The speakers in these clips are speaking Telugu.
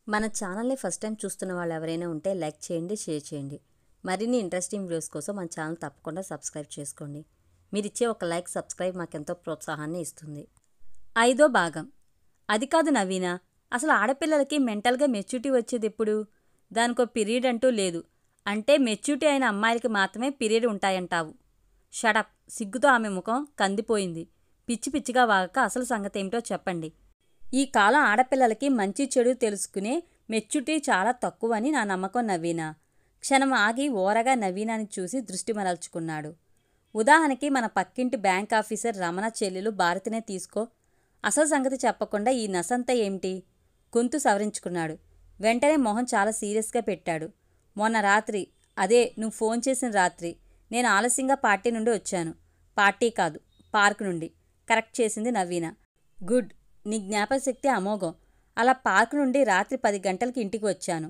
మన ఛానల్ని ఫస్ట్ టైం చూస్తున్న వాళ్ళు ఎవరైనా ఉంటే లైక్ చేయండి, షేర్ చేయండి. మరిన్ని ఇంట్రెస్టింగ్ వీడియోస్ కోసం మన ఛానల్ తప్పకుండా సబ్స్క్రైబ్ చేసుకోండి. మీరిచ్చే ఒక లైక్, సబ్స్క్రైబ్ మాకెంతో ప్రోత్సాహాన్ని ఇస్తుంది. 5వ భాగం. అది కాదు నవీన, అసలు ఆడపిల్లలకి మెంటల్గా మెచ్యూరిటీ వచ్చేది ఎప్పుడు? దానికో పీరియడ్ అంటూ లేదు. అంటే మెచ్యూరిటీ అయిన అమ్మాయిలకి మాత్రమే పీరియడ్ ఉంటాయంటావు. షడప్. సిగ్గుతో ఆమె ముఖం కందిపోయింది. పిచ్చి పిచ్చిగా వాగక అసలు సంగతి ఏమిటో చెప్పండి. ఈ కాలం ఆడపిల్లలకి మంచి చెడు తెలుసుకునే మెచ్యూరిటీ చాలా తక్కువని నా నమ్మకం నవీన. క్షణం ఆగి ఓరగా నవీనాని చూసి దృష్టి మరల్చుకున్నాడు. ఉదాహరణకి మన పక్కింటి బ్యాంక్ ఆఫీసర్ రమణ చెల్లెలు భారతినే తీసుకో. అసలు సంగతి చెప్పకుండా ఈ నసంతా ఏమిటి? గొంతు సవరించుకున్నాడు. వెంటనే మొహం చాలా సీరియస్గా పెట్టాడు. మొన్న రాత్రి, అదే నువ్వు ఫోన్ చేసిన రాత్రి, నేను ఆలస్యంగా పార్టీ నుండి వచ్చాను. పార్టీ కాదు, పార్క్ నుండి కరెక్ట్ చేసింది నవీన. గుడ్. నీ జ్ఞాపకశక్తి అమోఘం. అలా పార్క్ నుండి రాత్రి 10 గంటలకి ఇంటికి వచ్చాను.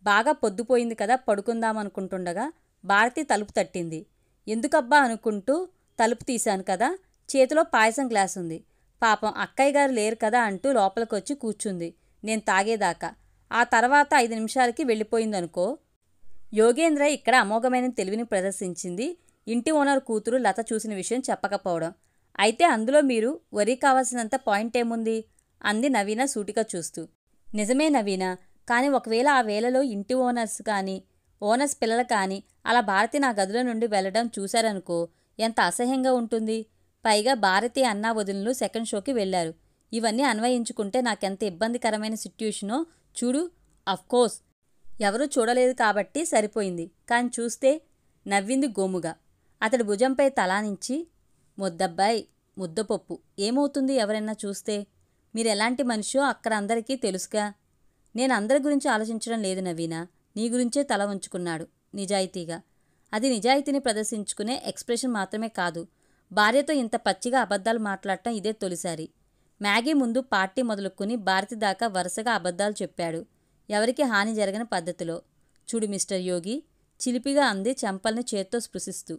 బాగా పొద్దుపోయింది కదా, పడుకుందామనుకుంటుండగా భారతి తలుపు తట్టింది. ఎందుకబ్బా అనుకుంటూ తలుపు తీశాను కదా, చేతిలో పాయసం గ్లాస్ ఉంది. పాపం అక్కయ్య గారు లేరు కదా అంటూ లోపలికొచ్చి కూర్చుంది నేను తాగేదాకా. ఆ తర్వాత 5 నిమిషాలకి వెళ్ళిపోయిందనుకో. యోగేంద్ర ఇక్కడ అమోఘమైన తెలివిని ప్రదర్శించింది. ఇంటి ఓనర్ కూతురు లత చూసిన విషయం చెప్పకపోవడం. అయితే అందులో మీరు వరి కావాల్సినంత పాయింట్ ఏముంది? అంది నవీన సూటిగా చూస్తూ. నిజమే నవీన, కానీ ఒకవేళ ఆ వేళలో ఇంటి ఓనర్స్ పిల్లలు కానీ అలా భారతి నా గదిలో నుండి వెళ్ళడం చూశారనుకో, ఎంత అసహ్యంగా ఉంటుంది. పైగా భారతి అన్నా వదినలు సెకండ్ షోకి వెళ్లారు. ఇవన్నీ అన్వయించుకుంటే నాకెంత ఇబ్బందికరమైన సిట్యుయేషనో చూడు. అఫ్కోర్స్ ఎవరూ చూడలేదు కాబట్టి సరిపోయింది, కానీ చూస్తే నవ్వింది గోముగా. అతడి భుజంపై తలానించి, ముద్దబ్బాయి, ముద్దపప్పు ఏమవుతుంది ఎవరైనా చూస్తే? మీరెలాంటి మనిషో అక్కడ అందరికీ తెలుసుగా. నేను అందరి గురించి ఆలోచించడం లేదు నవీన, నీ గురించే తల ఉంచుకున్నాడు నిజాయితీగా. అది నిజాయితీని ప్రదర్శించుకునే ఎక్స్ప్రెషన్ మాత్రమే కాదు. భార్యతో ఇంత పచ్చిగా అబద్ధాలు మాట్లాడటం ఇదే తొలిసారి. మ్యాగీ ముందు పార్టీ మొదలుకుని భారతి దాకా వరుసగా అబద్ధాలు చెప్పాడు, ఎవరికి హాని జరగని పద్ధతిలో. చూడు మిస్టర్ యోగి, చిలిపిగా అంది చెంపల్ని చేత్తో స్పృశిస్తూ.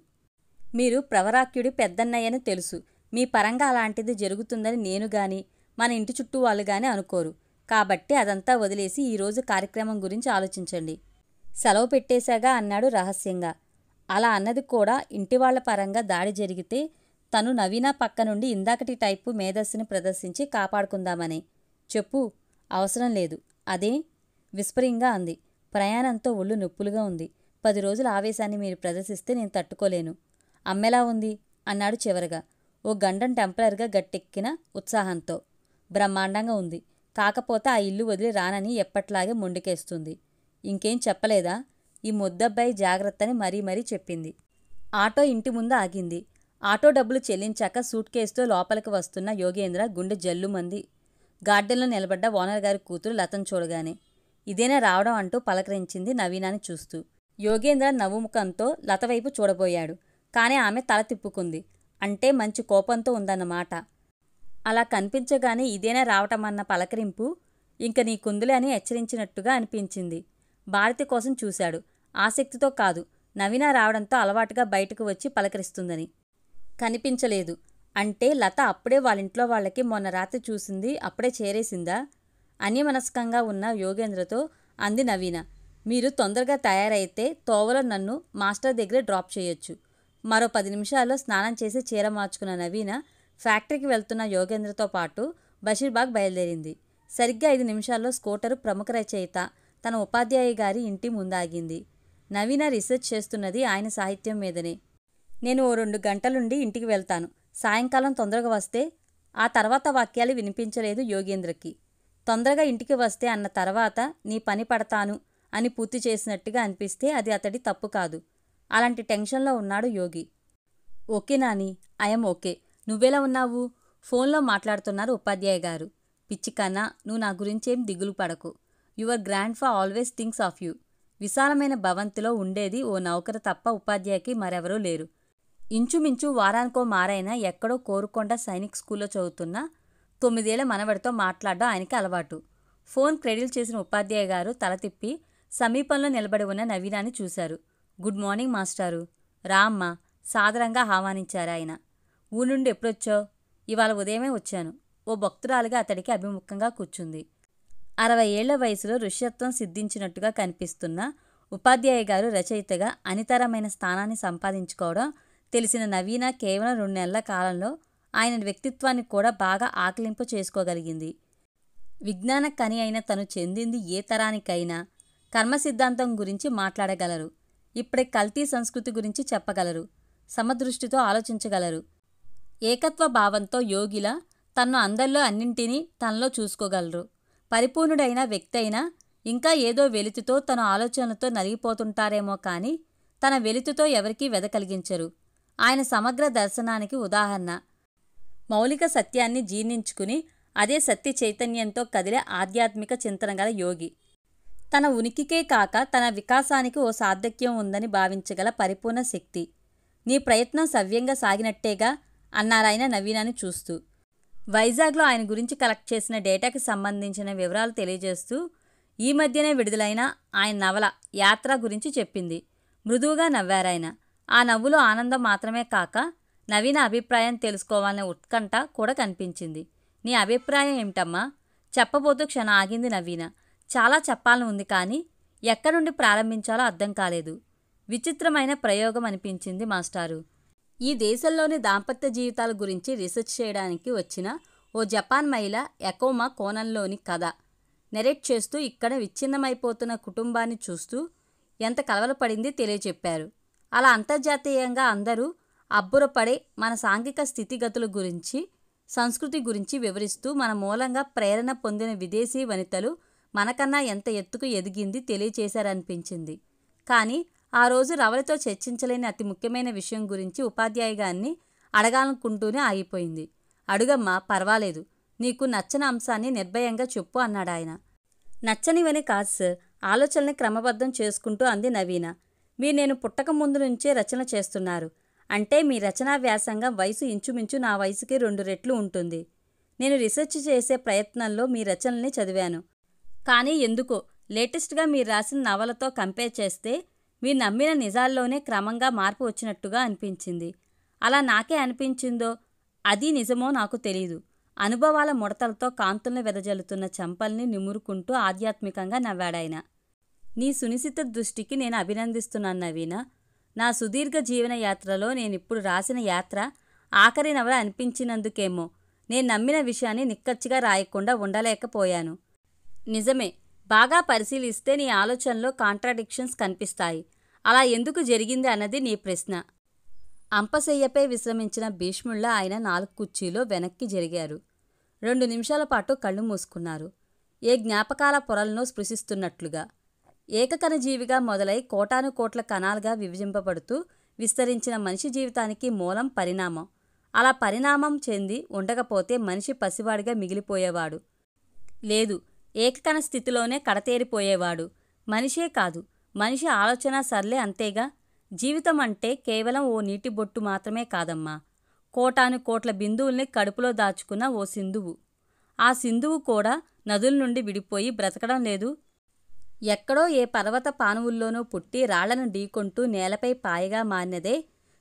మీరు ప్రవరాక్యుడి పెద్దన్నయ్యని తెలుసు. మీ పరంగా అలాంటిది జరుగుతుందని నేను గాని మన ఇంటి చుట్టూ వాళ్ళు గాని అనుకోరు. కాబట్టి అదంతా వదిలేసి ఈరోజు కార్యక్రమం గురించి ఆలోచించండి. సెలవు పెట్టేశాగా అన్నాడు రహస్యంగా. అలా అన్నది కూడా ఇంటివాళ్ల పరంగా దాడి జరిగితే తను నవీన పక్క నుండి ఇందాకటి టైపు మేధస్సుని ప్రదర్శించి కాపాడుకుందామనే. చెప్పు. అవసరం లేదు. అదే విస్పరింగ్గా అంది. ప్రయాణంతో ఒళ్ళు నొప్పులుగా ఉంది. 10 రోజుల ఆవేశాన్ని మీరు ప్రదర్శిస్తే నేను తట్టుకోలేను. అమ్మెలా ఉంది? అన్నాడు చివరగా, ఓ గండం టెంపరరీగా గట్టెక్కిన ఉత్సాహంతో. బ్రహ్మాండంగా ఉంది. కాకపోతే ఆ ఇల్లు వదిలి రానని ఎప్పట్లాగే మొండికేస్తుంది. ఇంకేం చెప్పలేదా? ఈ ముద్దబ్బాయి జాగ్రత్తని మరీ మరీ చెప్పింది. ఆటో ఇంటి ముందు ఆగింది. ఆటో డబ్బులు చెల్లించాక సూట్ కేసుతో లోపలికి వస్తున్న యోగేంద్ర గుండె జల్లుమంది. గార్డెన్లో నిలబడ్డ ఓనర్ గారి కూతురు లతను చూడగానే. ఇదేనా రావడం అంటూ పలకరించింది నవీనాని చూస్తూ. యోగేంద్ర నవ్వుముఖంతో లత వైపు చూడబోయాడు. కానీ ఆమె తల తిప్పుకుంది. అంటే మంచి కోపంతో ఉందన్నమాట. అలా కనిపించగానే ఇదేనా రావటమన్న పలకరింపు ఇంక నీకుందులే అని హెచ్చరించినట్టుగా అనిపించింది. భారతి కోసం చూశాడు. ఆసక్తితో కాదు, నవీన రావడంతో అలవాటుగా బయటకు వచ్చి పలకరిస్తుందని. కనిపించలేదు. అంటే లత అప్పుడే వాళ్ళింట్లో వాళ్ళకి మొన్న రాత్రి చూసింది అప్పుడే చేరేసిందా? అన్యమనస్కంగా ఉన్న యోగేంద్రతో అంది నవీన. మీరు తొందరగా తయారైతే తోవలో నన్ను మాస్టర్ దగ్గరే డ్రాప్ చేయొచ్చు. మరో 10 నిమిషాల్లో స్నానం చేసి చీర మార్చుకున్న నవీన ఫ్యాక్టరీకి వెళ్తున్న యోగేంద్రతో పాటు బషీర్బాగ్ బయలుదేరింది. సరిగ్గా 5 నిమిషాల్లో స్కూటరు ప్రముఖ రచయిత తన ఉపాధ్యాయ గారి ఇంటి ముందాగింది. నవీన రీసెర్చ్ చేస్తున్నది ఆయన సాహిత్యం మీదనే. నేను ఓ 2 గంటలుండి ఇంటికి వెళ్తాను. సాయంకాలం తొందరగా వస్తే? ఆ తర్వాత వాక్యాలు వినిపించలేదు యోగేంద్రకి. తొందరగా ఇంటికి వస్తే అన్న తర్వాత నీ పని పడతాను అని పూర్తి చేసినట్టుగా అనిపిస్తే అది అతడి తప్పు కాదు. అలాంటి టెన్షన్లో ఉన్నాడు Yogi. Okay Nani, I'm okay. నువ్వెలా ఉన్నావు? ఫోన్లో మాట్లాడుతున్నారు ఉపాధ్యాయ గారు. పిచ్చికన్నా, నువ్వు నా గురించేం దిగులు పడకు. యువర్ గ్రాండ్ ఫా ఆల్వేస్ థింక్స్ ఆఫ్ యూ. విశాలమైన భవంతిలో ఉండేది ఓ నౌకరు తప్ప ఉపాధ్యాయకి మరెవరూ లేరు. ఇంచుమించు వారానికో మారైనా ఎక్కడో కోరుకొండ సైనిక్ స్కూల్లో చదువుతున్న 9 ఏళ్ల మనవడితో మాట్లాడడం ఆయనకి అలవాటు. ఫోన్ క్రెడిల్ చేసిన ఉపాధ్యాయ గారు తల తిప్పి సమీపంలో నిలబడి ఉన్న నవీనాని చూశారు. గుడ్ మార్నింగ్ మాస్టారు. రా అమ్మా, సాదరంగా ఆహ్వానించారాయన. ఊరి నుండి ఎప్పుడొచ్చావు? ఇవాళ ఉదయమే వచ్చాను. ఓ భక్తురాలిగా అతడికి అభిముఖంగా కూర్చుంది. 60 ఏళ్ల వయసులో ఋష్యత్వం సిద్ధించినట్టుగా కనిపిస్తున్న ఉపాధ్యాయ గారు రచయితగా అనితరమైన స్థానాన్ని సంపాదించుకోవడం తెలిసిన నవీన కేవలం 2 నెలల కాలంలో ఆయన వ్యక్తిత్వాన్ని కూడా బాగా ఆకలింపు చేసుకోగలిగింది. విజ్ఞాన కని అయిన తను చెందింది ఏ తరానికైనా కర్మ సిద్ధాంతం గురించి మాట్లాడగలరు. ఇప్పుడే కల్తీ సంస్కృతి గురించి చెప్పగలరు. సమదృష్టితో ఆలోచించగలరు. ఏకత్వ భావంతో యోగిలా తన్ను అందరిలో అన్నింటినీ తనలో చూసుకోగలరు. పరిపూర్ణుడైన వ్యక్తి అయినా ఇంకా ఏదో వెలితితో తన ఆలోచనలతో నలిగిపోతుంటారేమో కానీ తన వెలితితో ఎవరికీ వెద కలిగించరు. ఆయన సమగ్ర దర్శనానికి ఉదాహరణ. మౌలిక సత్యాన్ని జీర్ణించుకుని అదే సత్య చైతన్యంతో కదిలే ఆధ్యాత్మిక చింతన గల యోగి. తన ఉనికికే కాక తన వికాసానికి ఓ సార్థక్యం ఉందని భావించగల పరిపూర్ణ శక్తి. నీ ప్రయత్నం సవ్యంగా సాగినట్టేగా అన్నారాయన నవీనాన్ని చూస్తూ. వైజాగ్లో ఆయన గురించి కలెక్ట్ చేసిన డేటాకి సంబంధించిన వివరాలు తెలియజేస్తూ ఈ మధ్యనే విడుదలైన ఆయన నవల యాత్ర గురించి చెప్పింది. మృదువుగా నవ్వారాయన. ఆ నవ్వులో ఆనందం మాత్రమే కాక నవీన అభిప్రాయం తెలుసుకోవాలనే ఉత్కంఠ కూడా కనిపించింది. నీ అభిప్రాయం ఏమిటమ్మా? చెప్పబోతూ క్షణం ఆగింది నవీన. చాలా చెప్పాలని ఉంది కానీ ఎక్కడి నుండి ప్రారంభించాలో అర్థం కాలేదు. విచిత్రమైన ప్రయోగం అనిపించింది మాస్టారు. ఈ దేశంలోని దాంపత్య జీవితాల గురించి రీసెర్చ్ చేయడానికి వచ్చిన ఓ జపాన్ మహిళ ఎకోమా కోణంలోని కథ నెరేట్ చేస్తూ ఇక్కడ విచ్ఛిన్నమైపోతున్న కుటుంబాన్ని చూస్తూ ఎంత కలవరపడింది తెలియచెప్పారు. అలా అంతర్జాతీయంగా అందరూ అబ్బురపడే మన సాంఘిక స్థితిగతుల గురించి, సంస్కృతి గురించి వివరిస్తూ మన మూలంగా ప్రేరణ పొందిన విదేశీ వనితలు మనకన్నా ఎంత ఎత్తుకు ఎదిగింది తెలియచేశారనిపించింది. కానీ ఆ రోజు రవలితో చర్చించలేని అతి ముఖ్యమైన విషయం గురించి ఉపాధ్యాయ గారిని అడగాలనుకుంటూనే ఆగిపోయింది. అడుగమ్మా, పర్వాలేదు. నీకు నచ్చని అంశాన్ని నిర్భయంగా చెప్పు అన్నాడాయన. నచ్చనివని కాదు సార్, ఆలోచనల్ని క్రమబద్ధం చేసుకుంటూ అంది నవీన. మీరు నేను పుట్టక ముందు నుంచే రచన చేస్తున్నారు అంటే మీ రచనా వ్యాసంగం వయసు ఇంచుమించు నా వయసుకి 2 రెట్లు ఉంటుంది. నేను రీసెర్చ్ చేసే ప్రయత్నంలో మీ రచనల్ని చదివాను. కానీ ఎందుకో లేటెస్ట్గా మీరు రాసిన నవలతో కంపేర్ చేస్తే మీరు నమ్మిన నిజాల్లోనే క్రమంగా మార్పు వచ్చినట్టుగా అనిపించింది. అలా నాకే అనిపించిందో అది నిజమో నాకు తెలీదు. అనుభవాల ముడతలతో కాంతుల్ని వెదజల్లుతున్న చెంపల్ని నిమురుకుంటూ ఆధ్యాత్మికంగా నవ్వాడాయన. నీ సునిశిత దృష్టికి నేను అభినందిస్తున్నాను నవీన. నా సుదీర్ఘ జీవన యాత్రలో నేనిప్పుడు రాసిన యాత్ర ఆఖరి నవల అనిపించినందుకేమో నేను నమ్మిన విషయాన్ని నిక్కచ్చిగా రాయకుండా ఉండలేకపోయాను. నిజమే, బాగా పరిశీలిస్తే నీ ఆలోచనలో కాంట్రాడిక్షన్స్ కనిపిస్తాయి. అలా ఎందుకు జరిగింది అన్నది నీ ప్రశ్న. అంపశయ్యపై విశ్రమించిన భీష్ముళ్ళ ఆయన 4 కుర్చీలో వెనక్కి జరిగారు. 2 నిమిషాల పాటు కళ్ళు మూసుకున్నారు. ఏ జ్ఞాపకాల పొరలను స్పృశిస్తున్నట్లుగా. ఏకకణ జీవిగా మొదలై కోటాను కోట్ల కణాలుగా విభజింపబడుతూ విస్తరించిన మనిషి జీవితానికి మూలం పరిణామం. అలా పరిణామం చెంది ఉండకపోతే మనిషి పసివాడిగా మిగిలిపోయేవాడు. లేదు, ఏకకణ స్థితిలోనే కడతేరిపోయేవాడు. మనిషే కాదు, మనిషి ఆలోచన సర్లే అంతేగా. జీవితం అంటే కేవలం ఓ నీటి బొట్టు మాత్రమే కాదమ్మా. కోటాను కోట్ల బిందువుల్ని కడుపులో దాచుకున్న ఓ సింధువు. ఆ సింధువు కూడా నదుల నుండి విడిపోయి బ్రతకడం లేదు. ఎక్కడో ఏ పర్వత పానువుల్లోనూ పుట్టి రాళ్లను ఢీకొంటూ నేలపై పాయగా మారినదే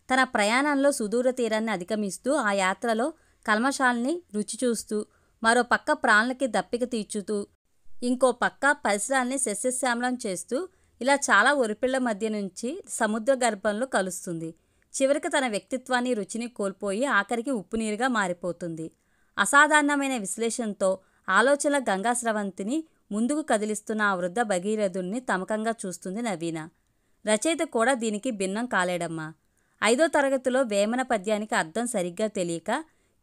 తన ప్రయాణంలో సుదూర తీరాన్ని అధిగమిస్తూ ఆ యాత్రలో కల్మషాల్ని రుచి చూస్తూ, మరో పక్క ప్రాణులకి దప్పిక తీర్చుతూ, ఇంకో పక్క పరిసరాల్ని సస్యశ్యామలం చేస్తూ ఇలా చాలా ఒరిపిళ్ల మధ్య నుంచి సముద్ర గర్భంలో కలుస్తుంది. చివరికి తన వ్యక్తిత్వాన్ని రుచిని కోల్పోయి ఆఖరికి ఉప్పునీరుగా మారిపోతుంది. అసాధారణమైన విశ్లేషణతో ఆలోచనల గంగా స్రవంతిని ముందుకు కదిలిస్తున్న ఆ వృద్ధ భగీరథుణ్ణి తమకంగా చూస్తుంది నవీన. రచయిత కూడా దీనికి భిన్నం కాలేడమ్మా. 5వ తరగతిలో వేమన పద్యానికి అర్థం సరిగ్గా తెలియక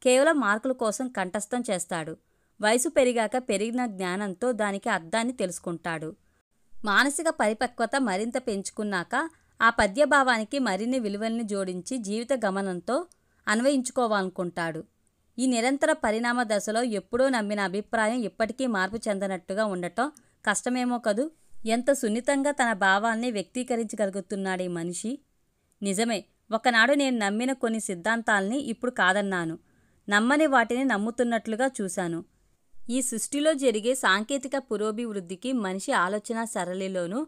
కేవలం మార్కుల కోసం కంఠస్థం చేస్తాడు. వయసు పెరిగాక పెరిగిన జ్ఞానంతో దానికి అర్థాన్ని తెలుసుకుంటాడు. మానసిక పరిపక్వత మరింత పెంచుకున్నాక ఆ పద్యభావానికి మరిన్ని విలువల్ని జోడించి జీవిత గమనంతో అన్వయించుకోవాలనుకుంటాడు. ఈ నిరంతర పరిణామ దశలో ఎప్పుడో నమ్మిన అభిప్రాయం ఇప్పటికీ మార్పు చెందనట్టుగా ఉండటం కష్టమేమో కదూ. ఎంత సున్నితంగా తన భావాల్ని వ్యక్తీకరించగలుగుతున్నాడు ఈ మనిషి. నిజమే, ఒకనాడు నేను నమ్మిన కొన్ని సిద్ధాంతాల్ని ఇప్పుడు కాదన్నాను. నమ్మని వాటిని నమ్ముతున్నట్లుగా చూశాను. ఈ సృష్టిలో జరిగే సాంకేతిక పురోభివృద్ధికి మనిషి ఆలోచన సరళిలోనూ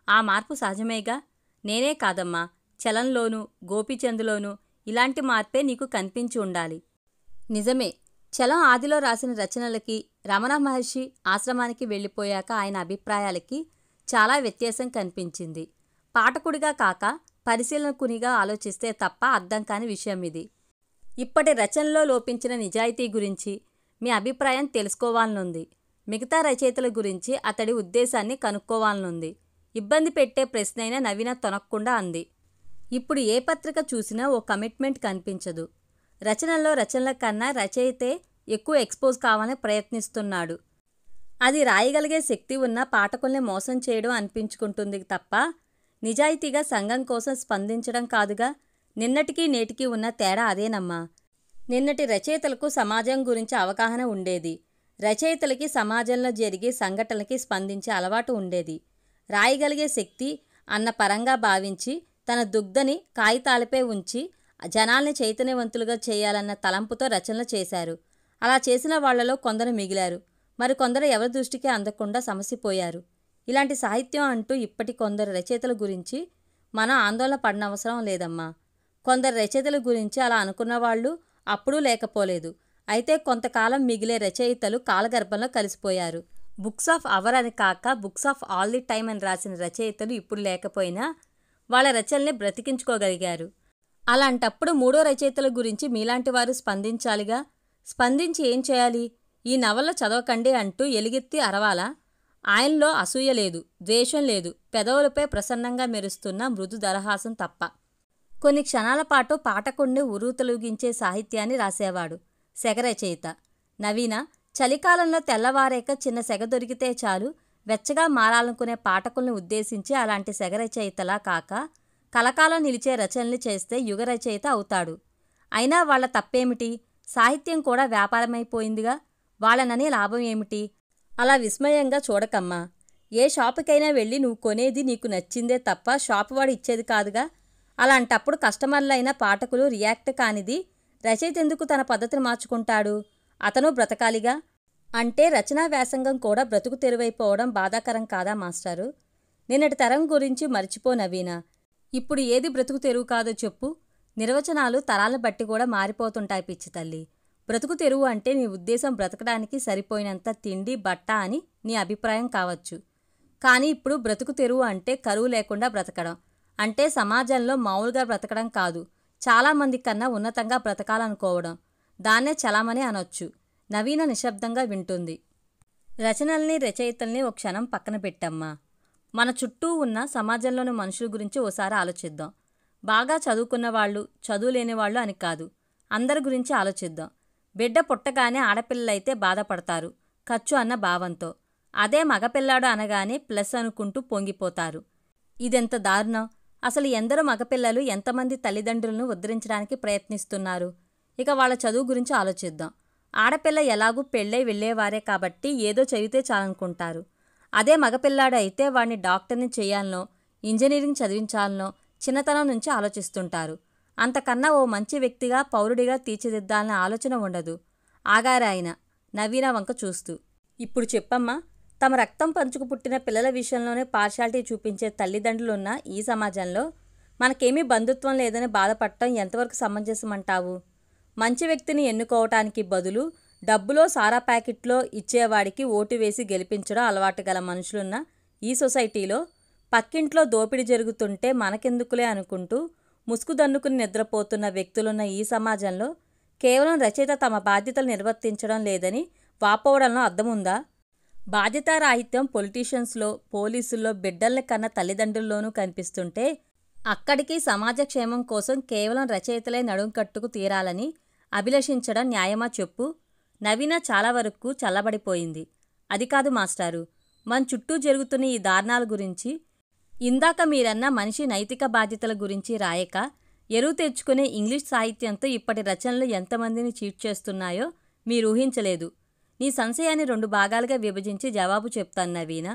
ఆ మార్పు సహజమేగా. నేనే కాదమ్మా, చలంలోనూ గోపీచంద్లోనూ ఇలాంటి మార్పే నీకు కనిపించి ఉండాలి. నిజమే, చలం ఆదిలో రాసిన రచనలకి, రమణ మహర్షి ఆశ్రమానికి వెళ్ళిపోయాక ఆయన అభిప్రాయాలకి చాలా వ్యత్యాసం కనిపించింది. పాఠకుడిగా కాక పరిశీలనకునిగా ఆలోచిస్తే తప్ప అర్థం కాని విషయం ఇది. ఇప్పటి రచనలో లోపించిన నిజాయితీ గురించి మీ అభిప్రాయం తెలుసుకోవాలనుంది. మిగతా రచయితల గురించి అతడి ఉద్దేశాన్ని కనుక్కోవాలనుంది. ఇబ్బంది పెట్టే ప్రశ్నైనా నవీన తొనక్కుండా అంది. ఇప్పుడు ఏ పత్రిక చూసినా ఓ కమిట్మెంట్ కనిపించదు. రచనల కన్నా రచయితే ఎక్కువ ఎక్స్పోజ్ కావాలని ప్రయత్నిస్తున్నాడు. అది రాయగలిగే శక్తి ఉన్న పాఠకుల్ని మోసం చేయడం అనిపించుకుంటుంది తప్ప నిజాయితీగా సంఘం కోసం స్పందించడం కాదుగా. నిన్నటికీ నేటికీ ఉన్న తేడా అదేనమ్మా. నిన్నటి రచయితలకు సమాజం గురించి అవగాహన ఉండేది. రచయితలకి సమాజంలో జరిగే సంఘటనలకి స్పందించే అలవాటు ఉండేది. రాయగలిగే శక్తి అన్న పరంగా భావించి తన దుగ్ధని కాగితాలపై ఉంచి జనాల్ని చైతన్యవంతులుగా చేయాలన్న తలంపుతో రచనలు చేశారు. అలా చేసిన వాళ్లలో కొందరు మిగిలారు. మరికొందరు ఎవరి దృష్టికి అందకుండా సమసిపోయారు. ఇలాంటి సాహిత్యం అంటూ ఇప్పటి కొందరు రచయితల గురించి మనం ఆందోళన పడనవసరం లేదమ్మా. కొందరు రచయితల గురించి అలా అనుకున్న వాళ్ళు అప్పుడూ లేకపోలేదు. అయితే కొంతకాలం మిగిలే రచయితలు కాలగర్భంలో కలిసిపోయారు. బుక్స్ ఆఫ్ అవర్ అని కాక books of all the time అని రాసిన రచయితలు ఇప్పుడు లేకపోయినా వాళ్ళ రచనల్ని బ్రతికించుకోగలిగారు. అలాంటప్పుడు మూడో రచయితల గురించి మీలాంటి వారు స్పందించాలిగా. స్పందించి ఏం చేయాలి? ఈ నవల చదవకండి అంటూ ఎలుగెత్తి అరవాలా? ఆయనలో అసూయ లేదు, ద్వేషం లేదు, పెదవులపై ప్రసన్నంగా మెరుస్తున్న మృదు దరహాసం తప్ప. కొన్ని క్షణాల పాటు పాఠకుణ్ణి ఉర్రూతలూగించే సాహిత్యాన్ని రాసేవాడు సెగ రచయిత. నవీన చలికాలంలో తెల్లవారేక చిన్న సెగ దొరికితే చాలు వెచ్చగా మారాలనుకునే పాఠకుల్ని ఉద్దేశించి అలాంటి సెగ రచయితలా కాక కలకాలం నిలిచే రచనల్ని చేస్తే యుగ రచయిత అవుతాడు. అయినా వాళ్ల తప్పేమిటి? సాహిత్యం కూడా వ్యాపారమైపోయిందిగా. వాళ్ళనని లాభం ఏమిటి? అలా విస్మయంగా చూడకమ్మా. ఏ షాపుకైనా వెళ్ళి నువ్వు కొనేది నీకు నచ్చిందే తప్ప షాపు వాడు ఇచ్చేది కాదుగా. అలాంటప్పుడు కస్టమర్లైన పాఠకులు రియాక్ట్ కానిది రచయిత ఎందుకు తన పద్ధతిని మార్చుకుంటాడు? అతను బ్రతకాలిగా. అంటే రచనా వ్యాసంగం కూడా బ్రతుకు తెరువైపోవడం బాధాకరం కాదా మాస్టారు? నిన్నటి తరం గురించి మర్చిపో నవీన. ఇప్పుడు ఏది బ్రతుకు తెరువు కాదో చెప్పు. నిర్వచనాలు తరాలను బట్టి కూడా మారిపోతుంటాయి పిచ్చి తల్లి. బ్రతుకు తెరువు అంటే నీ ఉద్దేశం బ్రతకడానికి సరిపోయినంత తిండి బట్ట అని నీ అభిప్రాయం కావచ్చు. కానీ ఇప్పుడు బ్రతుకు తెరువు అంటే కరువు లేకుండా బ్రతకడం. అంటే సమాజంలో మామూలుగా బ్రతకడం కాదు, చాలామంది కన్నా ఉన్నతంగా బ్రతకాలనుకోవడం. దాన్నే చలామణి అనొచ్చు. నవీన నిశ్శబ్దంగా వింటుంది. రచనల్ని రచయితల్ని ఓ క్షణం పక్కన పెట్టమ్మా. మన చుట్టూ ఉన్న సమాజంలోని మనుషుల గురించి ఓసారి ఆలోచిద్దాం. బాగా చదువుకున్నవాళ్ళు, చదువులేనివాళ్ళు అని కాదు, అందరి గురించి ఆలోచిద్దాం. బిడ్డ పుట్టగానే ఆడపిల్లలైతే బాధపడతారు ఖర్చు అన్న భావంతో. అదే మగపిల్లాడు అనగానే ప్లస్ అనుకుంటూ పొంగిపోతారు. ఇదెంత దారుణం! అసలు ఎందరో మగపిల్లలు ఎంతమంది తల్లిదండ్రులను ఉద్ధరించడానికి ప్రయత్నిస్తున్నారు. ఇక వాళ్ళ చదువు గురించి ఆలోచిద్దాం. ఆడపిల్ల ఎలాగూ పెళ్ళై వెళ్ళేవారే కాబట్టి ఏదో చదివితే చాలనుకుంటారు. అదే మగపిల్లాడు అయితే వాడిని డాక్టర్ని చేయాలనో ఇంజనీరింగ్ చదివించాలనో చిన్నతనం నుంచి ఆలోచిస్తుంటారు. అంతకన్నా ఓ మంచి వ్యక్తిగా పౌరుడిగా తీర్చిదిద్దాలనే ఆలోచన ఉండదు. ఆగారాయన నవీన వంక చూస్తూ. ఇప్పుడు చెప్పమ్మా, తమ రక్తం పంచుకు పుట్టిన పిల్లల విషయంలోనే పార్షాలిటీ చూపించే తల్లిదండ్రులున్న ఈ సమాజంలో మనకేమీ బంధుత్వం లేదని బాధపడటం ఎంతవరకు సమంజసమంటావు? మంచి వ్యక్తిని ఎన్నుకోవటానికి బదులు డబ్బులో సారా ప్యాకెట్లో ఇచ్చేవాడికి ఓటు వేసి గెలిపించడం అలవాటు గల మనుషులున్న ఈ సొసైటీలో పక్కింట్లో దోపిడీ జరుగుతుంటే మనకెందుకులే అనుకుంటూ ముసుగుదన్నుకుని నిద్రపోతున్న వ్యక్తులున్న ఈ సమాజంలో కేవలం రచయిత తమ బాధ్యతలు నిర్వర్తించడం లేదని వాపోవడంలో అర్థముందా? బాధ్యతారాహిత్యం పొలిటీషియన్స్లో, పోలీసుల్లో, బిడ్డల్ని కన్న తల్లిదండ్రుల్లోనూ కనిపిస్తుంటే అక్కడికి సమాజ క్షేమం కోసం కేవలం రచయితలే నడుం కట్టుకు తీరాలని అభిలషించడం న్యాయమా చెప్పు? నవీన చాలా వరకు చల్లబడిపోయింది. అది కాదు మాస్టారు, మన చుట్టూ జరుగుతున్న ఈ దారుణాల గురించి, ఇందాక మీరన్న మనిషి నైతిక బాధ్యతల గురించి రాయక ఎరువు తెచ్చుకునే ఇంగ్లీష్ సాహిత్యంతో ఇప్పటి రచనలు ఎంతమందిని చీట్ చేస్తున్నాయో మీరు ఊహించలేదు. నీ సంశయాన్ని 2 భాగాలుగా విభజించి జవాబు చెప్తాను నవీన.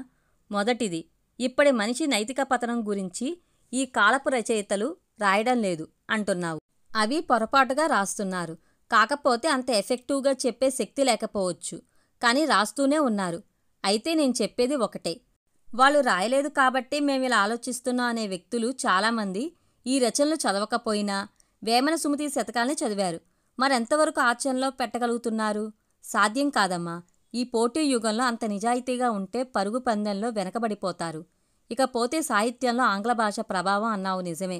మొదటిది, ఇప్పటి మనిషి నైతిక పతనం గురించి ఈ కాలపు రచయితలు రాయడం లేదు అంటున్నావు. అవి పొరపాటుగా రాస్తున్నారు. కాకపోతే అంత ఎఫెక్టివ్గా చెప్పే శక్తి లేకపోవచ్చు, కానీ రాస్తూనే ఉన్నారు. అయితే నేను చెప్పేది ఒకటే, వాళ్ళు రాయలేదు కాబట్టే మేమిలా ఆలోచిస్తున్నాం అనే వ్యక్తులు చాలామంది ఈ రచనలు చదవకపోయినా వేమన సుమతి శతకాల్ని చదివారు. మరెంతవరకు ఆచరణలో పెట్టగలుగుతున్నారు? సాధ్యం కాదమ్మా. ఈ పోటీ యుగంలో అంత నిజాయితీగా ఉంటే పరుగు పందెంలో వెనకబడిపోతారు. ఇకపోతే సాహిత్యంలో ఆంగ్ల భాష ప్రభావం అన్నావు నిజమే.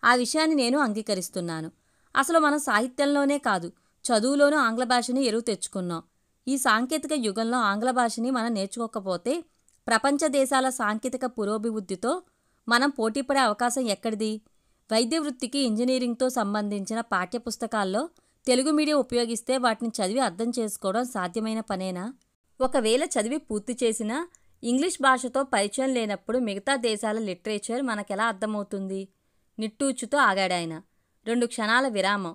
ఆ విషయాన్ని నేను అంగీకరిస్తున్నాను. అసలు మనం సాహిత్యంలోనే కాదు, చదువులోనూ ఆంగ్ల భాషని ఎరువు తెచ్చుకున్నాం. ఈ సాంకేతిక యుగంలో ఆంగ్ల భాషని మనం నేర్చుకోకపోతే ప్రపంచ దేశాల సాంకేతిక పురోభివృద్ధితో మనం పోటీపడే అవకాశం ఎక్కడిది? వైద్య వృత్తికి ఇంజనీరింగ్తో సంబంధించిన పాఠ్యపుస్తకాల్లో తెలుగు మీడియం ఉపయోగిస్తే వాటిని చదివి అర్థం చేసుకోవడం సాధ్యమైన పనేనా? ఒకవేళ చదివి పూర్తి చేసినా ఇంగ్లీష్ భాషతో పరిచయం లేనప్పుడు మిగతా దేశాల లిటరేచర్ మనకెలా అర్థమవుతుంది? నిట్టూర్చుతో ఆగాడాయన. 2 క్షణాల విరామం.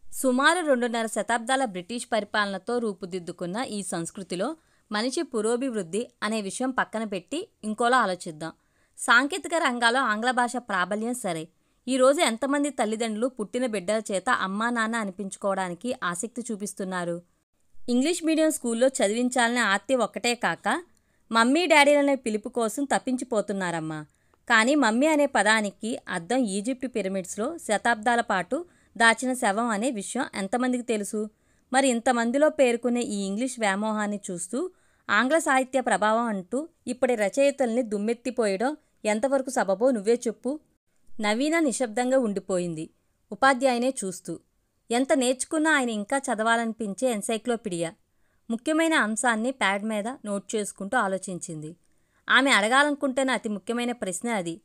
సుమారు 2.5 శతాబ్దాల బ్రిటిష్ పరిపాలనతో రూపుదిద్దుకున్న ఈ సంస్కృతిలో మనిషి పురోభివృద్ధి అనే విషయం పక్కన పెట్టి ఇంకోలా ఆలోచిద్దాం. సాంకేతిక రంగాల్లో ఆంగ్ల భాష ప్రాబల్యం సరే. ఈరోజు ఎంతమంది తల్లిదండ్రులు పుట్టిన బిడ్డల చేత అమ్మా నాన్న అనిపించుకోవడానికి ఆసక్తి చూపిస్తున్నారు? ఇంగ్లీష్ మీడియం స్కూల్లో చదివించాలనే ఆర్తి ఒక్కటే కాక మమ్మీ డాడీలనే పిలుపు కోసం తప్పించిపోతున్నారమ్మా. కానీ మమ్మీ అనే పదానికి అర్థం ఈజిప్ట్ పిరమిడ్స్లో శతాబ్దాల పాటు దాచిన శవం అనే విషయం ఎంతమందికి తెలుసు? మరి ఇంతమందిలో పేర్కొనే ఈ ఇంగ్లీష్ వ్యామోహాన్ని చూస్తూ ఆంగ్ల సాహిత్య ప్రభావం అంటూ ఇప్పటి రచయితల్ని దుమ్మెత్తిపోయడం ఎంతవరకు సబబో నువ్వే చెప్పు. నవీన నిశ్శబ్దంగా ఉండిపోయింది, ఉపాధ్యాయునే చూస్తూ. ఎంత నేర్చుకున్నా ఆయన ఇంకా చదవాలనిపించే ఎన్సైక్లోపీడియా. ముఖ్యమైన అంశాన్ని ప్యాడ్ మీద నోట్ చేసుకుంటూ ఆలోచించింది. ఆమె అడగాలనుకుంటున్న అతి ముఖ్యమైన ప్రశ్న అది.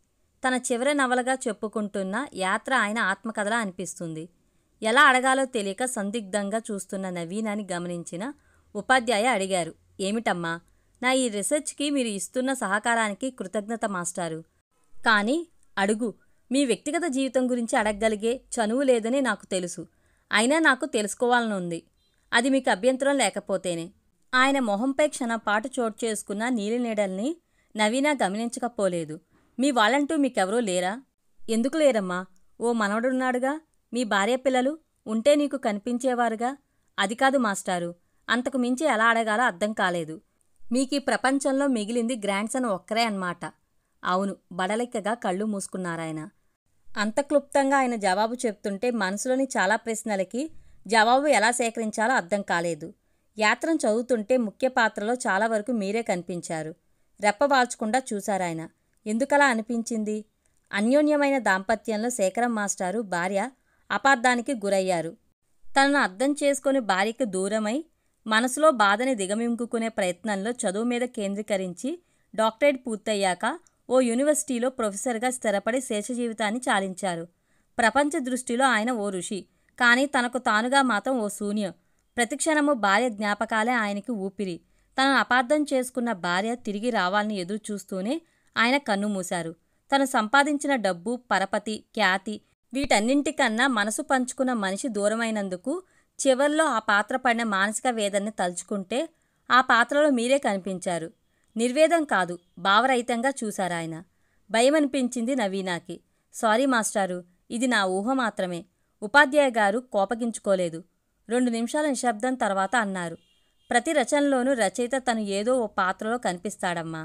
తన చివరి నవలగా చెప్పుకుంటున్న యాత్ర ఆయన ఆత్మకథలా అనిపిస్తుంది. ఎలా అడగాలో తెలియక సందిగ్ధంగా చూస్తున్న నవీనాని గమనించిన ఉపాధ్యాయ అడిగారు, ఏమిటమ్మా? నా ఈ రీసెర్చ్కి మీరు ఇస్తున్న సహకారానికి కృతజ్ఞత మాస్టారు. కానీ అడుగు. మీ వ్యక్తిగత జీవితం గురించి అడగగలిగే చనువు లేదని నాకు తెలుసు. అయినా నాకు తెలుసుకోవాలనుంది. అది మీకు అభ్యంతరం లేకపోతేనే. ఆయన మొహంపై క్షణపాటు చోటు చేసుకున్న నీలినీడల్ని నవీన గమనించకపోలేదు. మీ వాళ్ళంటూ మీకెవరూ లేరా? ఎందుకు లేరమ్మా? ఓ మనవడున్నాడుగా. మీ భార్య పిల్లలు ఉంటే నీకు కనిపించేవారుగా. అది కాదు మాస్టారు. అంతకు మించి ఎలా అడగాలో అర్థం కాలేదు. మీకీ ప్రపంచంలో మిగిలింది గ్రాండ్ సన్ ఒక్కరే అన్నమాట. అవును. బడలికగా కళ్ళు మూసుకున్నారాయన. అంత క్లుప్తంగా ఆయన జవాబు చెప్తుంటే మనసులోని చాలా ప్రశ్నలకి జవాబు ఎలా సేకరించాలో అర్థం కాలేదు. యాత్రను చదువుతుంటే ముఖ్య పాత్రలో చాలా వరకు మీరే కనిపించారు. రెప్పవాల్చకుండా చూశారాయన. ఎందుకలా అనిపించింది? అన్యోన్యమైన దాంపత్యంలో శేఖరం మాస్టారు భార్య అపార్థానికి గురయ్యారు. తనను అర్థం చేసుకుని భార్యకి దూరమై మనసులో బాధని దిగమింగుకునే ప్రయత్నంలో చదువు మీద కేంద్రీకరించి డాక్టరేట్ పూర్తయ్యాక ఓ యూనివర్సిటీలో ప్రొఫెసర్గా స్థిరపడి శేష జీవితాన్ని చాలించారు. ప్రపంచ దృష్టిలో ఆయన ఓ ఋషి. కానీ తనకు తానుగా మాత్రం ఓ శూన్యం. ప్రతిక్షణము భార్య జ్ఞాపకాలే ఆయనకి ఊపిరి. తనను అపార్థం చేసుకున్న భార్య తిరిగి రావాలని ఎదురు చూస్తూనే ఆయన కన్నుమూశారు. తను సంపాదించిన డబ్బు, పరపతి, ఖ్యాతి వీటన్నింటికన్నా మనసు పంచుకున్న మనిషి దూరమైనందుకు చివర్లో ఆ పాత్ర పడిన మానసిక వేదన్ని తలుచుకుంటే ఆ పాత్రలో మీరే కనిపించారు. నిర్వేదం కాదు, భావరహితంగా చూశారాయన. భయమనిపించింది నవీనాకి. సారీ మాస్టారు, ఇది నా ఊహ మాత్రమే. ఉపాధ్యాయ గారు కోపగించుకోలేదు. 2 నిమిషాల నిశ్శబ్దం తర్వాత అన్నారు, ప్రతి రచనలోనూ రచయిత తను ఏదో ఓ పాత్రలో కనిపిస్తాడమ్మా.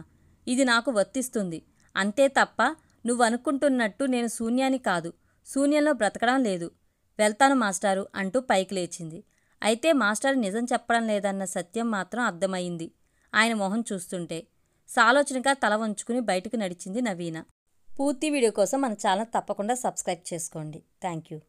ఇది నాకు వర్తిస్తుంది. అంతే తప్ప నువ్వనుకుంటున్నట్టు నేను శూన్యాన్ని కాదు, శూన్యంలో బ్రతకడం లేదు. వెళ్తాను మాస్టారు అంటూ పైకి లేచింది. అయితే మాస్టారు నిజం చెప్పడం లేదన్న సత్యం మాత్రం అర్థమయ్యింది ఆయన మొహం చూస్తుంటే. సాలోచనగా తల వంచుకుని బయటకు నడిచింది నవీన. పూర్తి వీడియో కోసం మన ఛానల్ తప్పకుండా సబ్స్క్రైబ్ చేసుకోండి. Thank you.